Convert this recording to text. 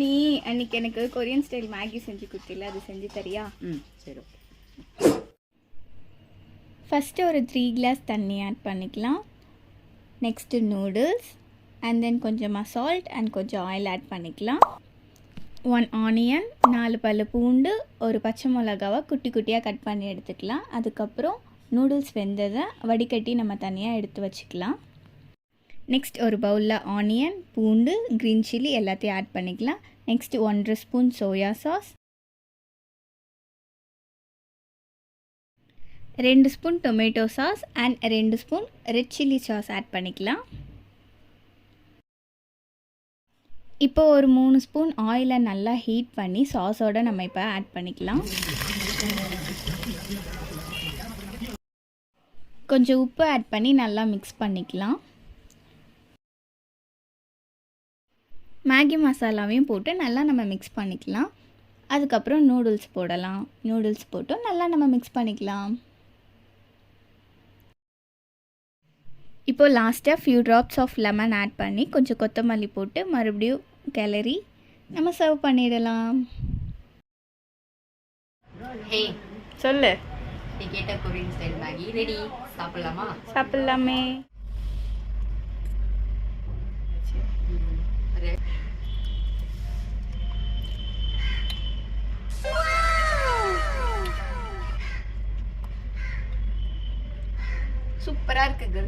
நீ அன்னைக்கு எனக்கு கொரியன் ஸ்டைல் மேகி செஞ்சு கொடுத்தில, அது செஞ்சு தரியா? சரி ஓகே. ஃபஸ்ட்டு ஒரு 3 கிளாஸ் தண்ணி ஆட் பண்ணிக்கலாம். நெக்ஸ்ட்டு நூடுல்ஸ் அண்ட் தென் கொஞ்சமாக சால்ட் அண்ட் கொஞ்சம் ஆயில் ஆட் பண்ணிக்கலாம். 1 ஆனியன், 4 பல்லு பூண்டு, ஒரு பச்சை மிளகாவை குட்டி குட்டியாக கட் பண்ணி எடுத்துக்கலாம். அதுக்கப்புறம் நூடுல்ஸ் வெந்ததை வடிகட்டி நம்ம தனியாக எடுத்து வச்சுக்கலாம். நெக்ஸ்ட் ஒரு பவுலில் ஆனியன், பூண்டு, க்ரீன் சில்லி எல்லாத்தையும் ஆட் பண்ணிக்கலாம். Next 1 spoon soya sauce, 2 spoon tomato sauce and 2 spoon red chilli sauce add பண்ணிக்கலாம். இப்போ ஒரு 3 ஸ்பூன் ஆயிலை நல்லா ஹீட் பண்ணி சாஸோடு நம்ம இப்போ ஆட் பண்ணிக்கலாம். கொஞ்சம் உப்பு ஆட் பண்ணி நல்லா மிக்ஸ் பண்ணிக்கலாம். மேகி மசாலாவையும் போட்டு நல்லா நம்ம மிக்ஸ் பண்ணிக்கலாம். அதுக்கப்புறம் நூடுல்ஸ் போடலாம். நூடுல்ஸ் போட்டு நல்லா நம்ம மிக்ஸ் பண்ணிக்கலாம். இப்போ லாஸ்ட்டாக few drops of lemon add பண்ணி கொஞ்சம் கொத்தமல்லி போட்டு மறுபடியும் கிளறி நம்ம சர்வ் பண்ணிடலாம். ஹே சொல்லு. நீ கேட்ட கொரியன் ஸ்டைல் மேகி ரெடி. சாப்பிடலாமா? சாப்பிடலாமே. சூப்பராக இருக்குது.